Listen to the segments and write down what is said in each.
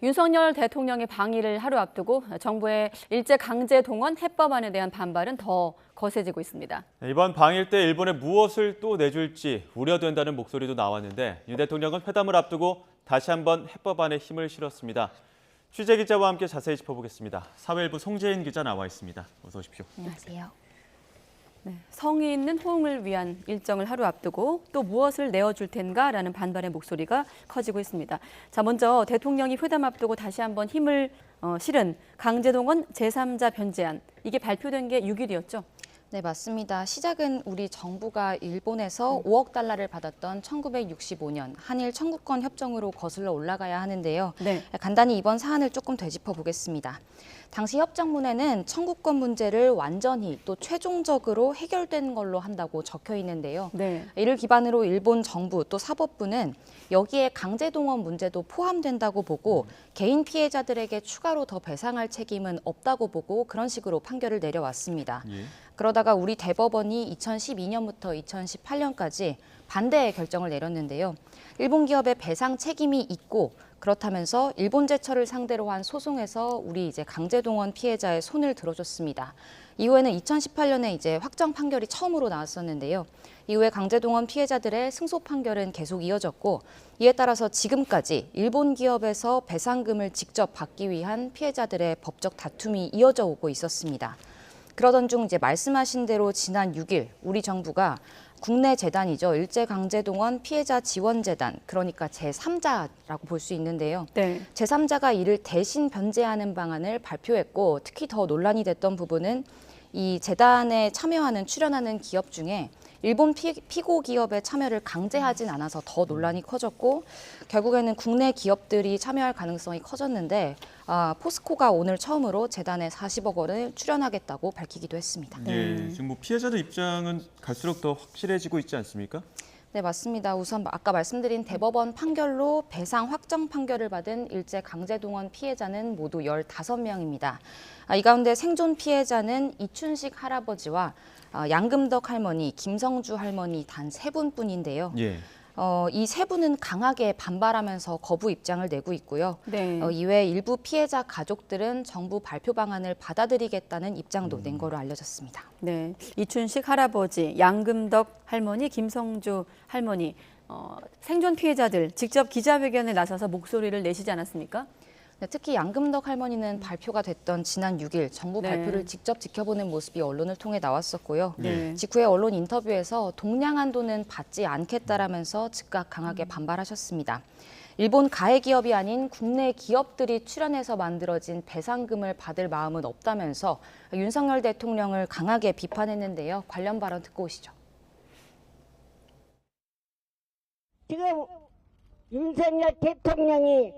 윤석열 대통령의 방일을 하루 앞두고 정부의 일제강제동원 해법안에 대한 반발은 더 거세지고 있습니다. 이번 방일 때 일본에 무엇을 또 내줄지 우려된다는 목소리도 나왔는데 윤 대통령은 회담을 앞두고 다시 한번 해법안에 힘을 실었습니다. 취재 기자와 함께 자세히 짚어보겠습니다. 사회일부 송재인 기자 나와 있습니다. 어서 오십시오. 안녕하세요. 성의 있는 호응을 위한 일정을 하루 앞두고 또 무엇을 내어줄 텐가라는 반발의 목소리가 커지고 있습니다. 자, 먼저 대통령이 회담 앞두고 다시 한번 힘을 실은 강제동원 제3자 변제안, 이게 발표된 게 6일이었죠? 네, 맞습니다. 시작은 우리 정부가 일본에서 5억 달러를 받았던 1965년 한일 청구권 협정으로 거슬러 올라가야 하는데요. 네. 간단히 이번 사안을 조금 되짚어 보겠습니다. 당시 협정문에는 청구권 문제를 완전히 또 최종적으로 해결된 걸로 한다고 적혀 있는데요. 네. 이를 기반으로 일본 정부 또 사법부는 여기에 강제동원 문제도 포함된다고 보고 개인 피해자들에게 추가로 더 배상할 책임은 없다고 보고 그런 식으로 판결을 내려왔습니다. 그러다가 우리 대법원이 2012년부터 2018년까지 반대의 결정을 내렸는데요. 일본 기업의 배상 책임이 있고 그렇다면서 일본 제처를 상대로 한 소송에서 우리 강제동원 피해자의 손을 들어줬습니다. 이후에는 2018년에 확정 판결이 처음으로 나왔었는데요. 이후에 강제동원 피해자들의 승소 판결은 계속 이어졌고 이에 따라서 지금까지 일본 기업에서 배상금을 직접 받기 위한 피해자들의 법적 다툼이 이어져 오고 있었습니다. 그러던 중 말씀하신 대로 지난 6일 우리 정부가 국내 재단이죠. 일제강제동원 피해자 지원재단, 그러니까 제3자라고 볼 수 있는데요. 네. 제3자가 이를 대신 변제하는 방안을 발표했고 특히 더 논란이 됐던 부분은 이 재단에 출연하는 기업 중에 일본 피고 기업의 참여를 강제하진 않아서 더 논란이 커졌고 결국에는 국내 기업들이 참여할 가능성이 커졌는데 포스코가 오늘 처음으로 재단에 40억 원을 출연하겠다고 밝히기도 했습니다. 예, 지금 피해자들 입장은 갈수록 더 확실해지고 있지 않습니까? 네, 맞습니다. 우선 아까 말씀드린 대법원 판결로 배상 확정 판결을 받은 일제 강제동원 피해자는 모두 15명입니다. 이 가운데 생존 피해자는 이춘식 할아버지와 양금덕 할머니, 김성주 할머니 단 3분뿐인데요. 예. 이 3분은 강하게 반발하면서 거부 입장을 내고 있고요. 네. 이외 일부 피해자 가족들은 정부 발표 방안을 받아들이겠다는 입장도 낸 거로 알려졌습니다. 네. 이춘식 할아버지, 양금덕 할머니, 김성주 할머니, 생존 피해자들 직접 기자회견에 나서서 목소리를 내시지 않았습니까? 네, 특히 양금덕 할머니는 발표가 됐던 지난 6일 정부 네. 발표를 직접 지켜보는 모습이 언론을 통해 나왔었고요. 네. 직후에 언론 인터뷰에서 동량한 돈은 받지 않겠다라면서 즉각 강하게 반발하셨습니다. 일본 가해 기업이 아닌 국내 기업들이 출연해서 만들어진 배상금을 받을 마음은 없다면서 윤석열 대통령을 강하게 비판했는데요. 관련 발언 듣고 오시죠. 지금 윤석열 대통령이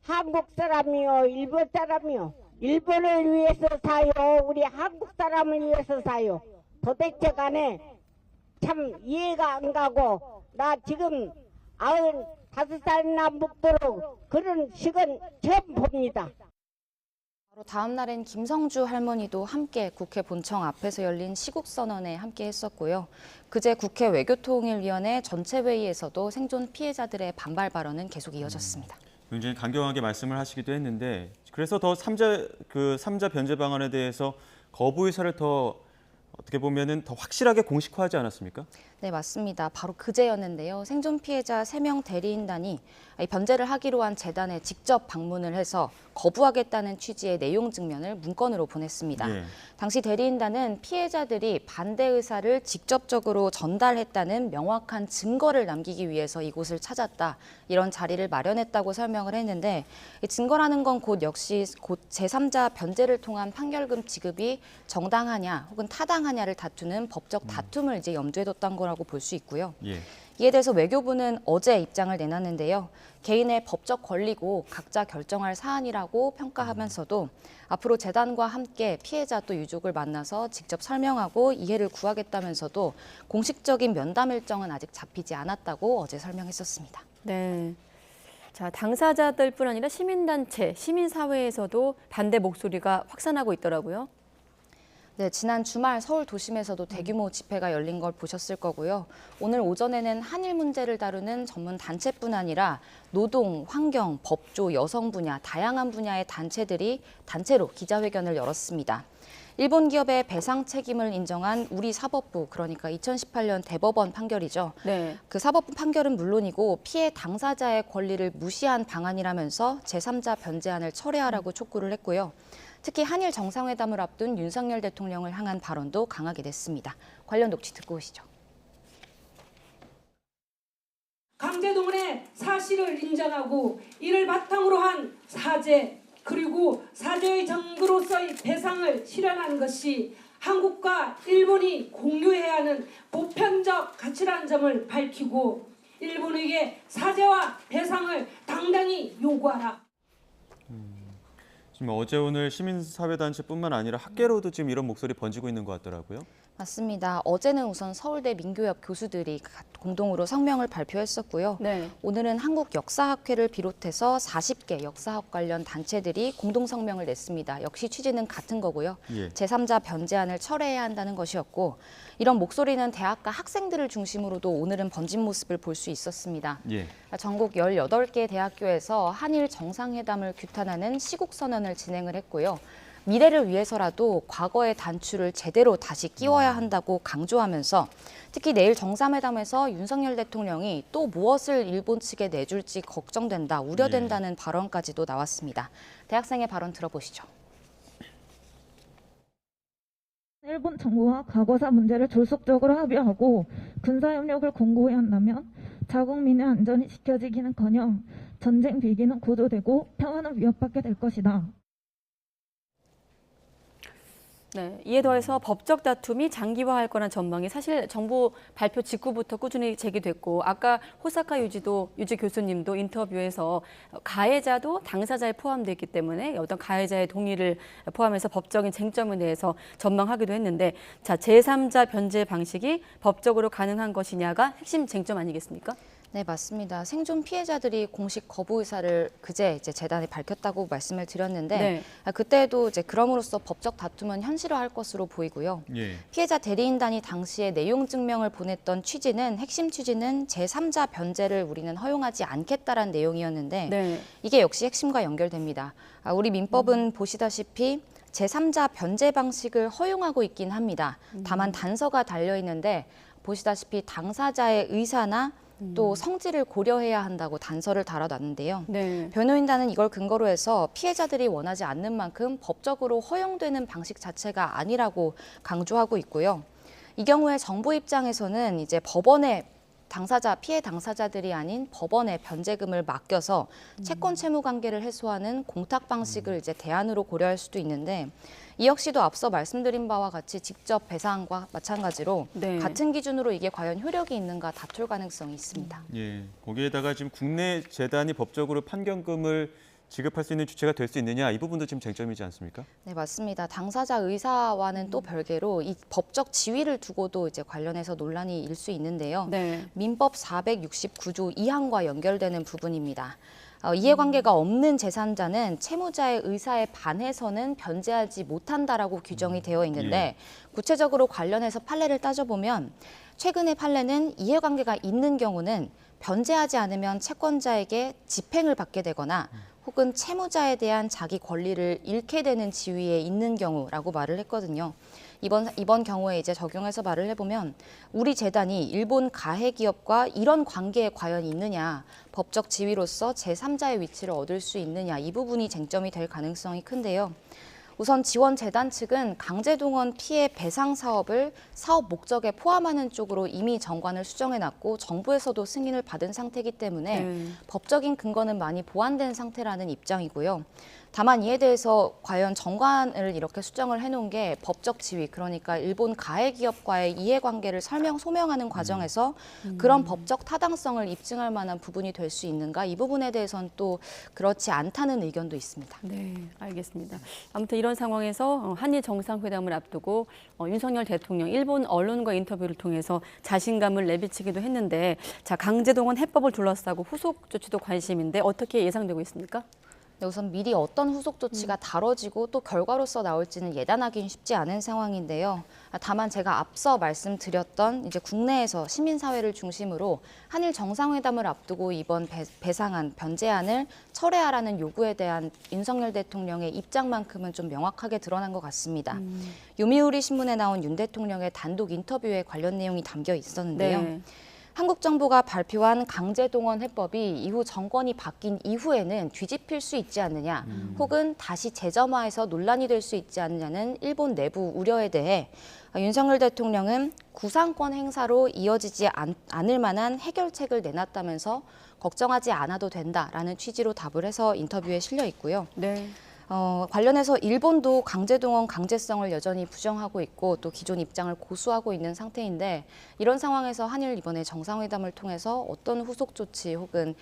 한국 사람이요, 일본 사람이요. 일본을 위해서 사요, 우리 한국 사람을 위해서 사요. 도대체 간에 참 이해가 안 가고 나 지금 95살이나 먹도록 그런 식은 처음 봅니다. 바로 다음 날엔 김성주 할머니도 함께 국회 본청 앞에서 열린 시국선언에 함께 했었고요. 그제 국회 외교통일위원회 전체 회의에서도 생존 피해자들의 반발 발언은 계속 이어졌습니다. 굉장히 강경하게 말씀을 하시기도 했는데 그래서 더 삼자 변제 방안에 대해서 거부 의사를 더 어떻게 보면은 더 확실하게 공식화하지 않았습니까? 네, 맞습니다. 바로 그제였는데요. 생존 피해자 3명 대리인단이 변제를 하기로 한 재단에 직접 방문을 해서 거부하겠다는 취지의 내용 증명을 문건으로 보냈습니다. 예. 당시 대리인단은 피해자들이 반대 의사를 직접적으로 전달했다는 명확한 증거를 남기기 위해서 이곳을 찾았다. 이런 자리를 마련했다고 설명을 했는데 이 증거라는 건 역시 제3자 변제를 통한 판결금 지급이 정당하냐 혹은 타당하냐를 다투는 법적 다툼을 염두에 뒀던 거라고 볼 수 있고요. 예. 이에 대해서 외교부는 어제 입장을 내놨는데요. 개인의 법적 권리고 각자 결정할 사안이라고 평가하면서도 앞으로 재단과 함께 피해자 또 유족을 만나서 직접 설명하고 이해를 구하겠다면서도 공식적인 면담 일정은 아직 잡히지 않았다고 어제 설명했었습니다. 네. 자, 당사자들뿐 아니라 시민단체, 시민사회에서도 반대 목소리가 확산하고 있더라고요. 네, 지난 주말 서울 도심에서도 대규모 집회가 열린 걸 보셨을 거고요. 오늘 오전에는 한일 문제를 다루는 전문 단체뿐 아니라 노동, 환경, 법조, 여성 분야, 다양한 분야의 단체들이 단체로 기자회견을 열었습니다. 일본 기업의 배상 책임을 인정한 우리 사법부, 그러니까 2018년 대법원 판결이죠. 네. 그 사법부 판결은 물론이고 피해 당사자의 권리를 무시한 방안이라면서 제3자 변제안을 철회하라고 촉구를 했고요. 특히 한일 정상회담을 앞둔 윤석열 대통령을 향한 발언도 강하게 됐습니다. 관련 녹취 듣고 오시죠. 강제동원의 사실을 인정하고 이를 바탕으로 한 사죄 그리고 사죄의 정부로서의 배상을 실현하는 것이 한국과 일본이 공유해야 하는 보편적 가치라는 점을 밝히고 일본에게 사죄와 배상을 당당히 요구하라. 지금 어제 오늘 시민사회단체뿐만 아니라 학계로도 지금 이런 목소리 번지고 있는 것 같더라고요. 맞습니다. 어제는 우선 서울대 민교협 교수들이 공동으로 성명을 발표했었고요. 네. 오늘은 한국역사학회를 비롯해서 40개 역사학 관련 단체들이 공동 성명을 냈습니다. 역시 취지는 같은 거고요. 예. 제3자 변제안을 철회해야 한다는 것이었고 이런 목소리는 대학가 학생들을 중심으로도 오늘은 번진 모습을 볼 수 있었습니다. 예. 전국 18개 대학교에서 한일 정상회담을 규탄하는 시국선언을 진행을 했고요. 미래를 위해서라도 과거의 단추를 제대로 다시 끼워야 한다고 강조하면서 특히 내일 정상회담에서 윤석열 대통령이 또 무엇을 일본 측에 내줄지 걱정된다, 우려된다는 발언까지도 나왔습니다. 대학생의 발언 들어보시죠. 일본 정부와 과거사 문제를 졸속적으로 합의하고 군사협력을 공고히 한다면 자국민의 안전이 지켜지기는커녕 전쟁 비기는 고조되고 평화는 위협받게 될 것이다. 네, 이에 더해서 법적 다툼이 장기화할 거란 전망이 사실 정부 발표 직후부터 꾸준히 제기됐고 아까 호사카 유지 교수님도 인터뷰에서 가해자도 당사자에 포함되어 있기 때문에 어떤 가해자의 동의를 포함해서 법적인 쟁점에 대해서 전망하기도 했는데 자, 제3자 변제 방식이 법적으로 가능한 것이냐가 핵심 쟁점 아니겠습니까? 네, 맞습니다. 생존 피해자들이 공식 거부 의사를 그제 재단에 밝혔다고 말씀을 드렸는데 네. 그때도 그럼으로써 법적 다툼은 현실화할 것으로 보이고요. 예. 피해자 대리인단이 당시에 내용 증명을 보냈던 핵심 취지는 제3자 변제를 우리는 허용하지 않겠다라는 내용이었는데 네. 이게 역시 핵심과 연결됩니다. 우리 민법은 보시다시피 제3자 변제 방식을 허용하고 있긴 합니다. 다만 단서가 달려 있는데 보시다시피 당사자의 의사나 또 성질을 고려해야 한다고 단서를 달아놨는데요. 네. 변호인단은 이걸 근거로 해서 피해자들이 원하지 않는 만큼 법적으로 허용되는 방식 자체가 아니라고 강조하고 있고요. 이 경우에 정부 입장에서는 법원에 피해 당사자들이 아닌 법원에 변제금을 맡겨서 채권 채무 관계를 해소하는 공탁 방식을 대안으로 고려할 수도 있는데 이 역시도 앞서 말씀드린 바와 같이 직접 배상과 마찬가지로 네. 같은 기준으로 이게 과연 효력이 있는가 다툴 가능성이 있습니다. 예. 거기에다가 지금 국내 재단이 법적으로 판결금을 지급할 수 있는 주체가 될 수 있느냐 이 부분도 지금 쟁점이지 않습니까? 네, 맞습니다. 당사자 의사와는 또 별개로 이 법적 지위를 두고도 관련해서 논란이 일 수 있는데요. 네. 민법 469조 2항과 연결되는 부분입니다. 이해관계가 없는 제3자는 채무자의 의사에 반해서는 변제하지 못한다라고 규정이 되어 있는데 구체적으로 관련해서 판례를 따져보면 최근의 판례는 이해관계가 있는 경우는 변제하지 않으면 채권자에게 집행을 받게 되거나 혹은 채무자에 대한 자기 권리를 잃게 되는 지위에 있는 경우라고 말을 했거든요. 이번 경우에 적용해서 말을 해보면 우리 재단이 일본 가해 기업과 이런 관계에 과연 있느냐, 법적 지위로서 제3자의 위치를 얻을 수 있느냐 이 부분이 쟁점이 될 가능성이 큰데요. 우선 지원재단 측은 강제동원 피해 배상 사업을 사업 목적에 포함하는 쪽으로 이미 정관을 수정해놨고 정부에서도 승인을 받은 상태이기 때문에 법적인 근거는 많이 보완된 상태라는 입장이고요. 다만 이에 대해서 과연 정관을 이렇게 수정을 해놓은 게 법적 지위, 그러니까 일본 가해 기업과의 이해관계를 소명하는 과정에서 그런 법적 타당성을 입증할 만한 부분이 될 수 있는가, 이 부분에 대해서는 또 그렇지 않다는 의견도 있습니다. 네, 알겠습니다. 아무튼 이런 상황에서 한일 정상회담을 앞두고 윤석열 대통령 일본 언론과 인터뷰를 통해서 자신감을 내비치기도 했는데 자, 강제동원 해법을 둘러싸고 후속 조치도 관심인데 어떻게 예상되고 있습니까? 네, 우선 미리 어떤 후속 조치가 다뤄지고 또 결과로서 나올지는 예단하기는 쉽지 않은 상황인데요. 다만 제가 앞서 말씀드렸던 이제 국내에서 시민사회를 중심으로 한일 정상회담을 앞두고 이번 배상안, 변제안을 철회하라는 요구에 대한 윤석열 대통령의 입장만큼은 좀 명확하게 드러난 것 같습니다. 요미우리 신문에 나온 윤 대통령의 단독 인터뷰에 관련 내용이 담겨 있었는데요. 네. 한국 정부가 발표한 강제동원 해법이 이후 정권이 바뀐 이후에는 뒤집힐 수 있지 않느냐, 혹은 다시 재점화해서 논란이 될 수 있지 않느냐는 일본 내부 우려에 대해 윤석열 대통령은 구상권 행사로 이어지지 않을 만한 해결책을 내놨다면서 걱정하지 않아도 된다라는 취지로 답을 해서 인터뷰에 실려 있고요. 네. 관련해서 일본도 강제동원 강제성을 여전히 부정하고 있고 또 기존 입장을 고수하고 있는 상태인데 이런 상황에서 한일 이번에 정상회담을 통해서 어떤 후속 조치 혹은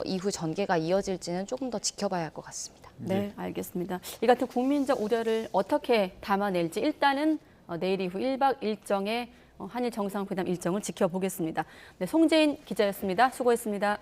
이후 전개가 이어질지는 조금 더 지켜봐야 할 것 같습니다. 네, 알겠습니다. 이 같은 국민적 우려를 어떻게 담아낼지 일단은 내일 이후 1박 일정의 한일 정상회담 일정을 지켜보겠습니다. 네, 송재인 기자였습니다. 수고했습니다.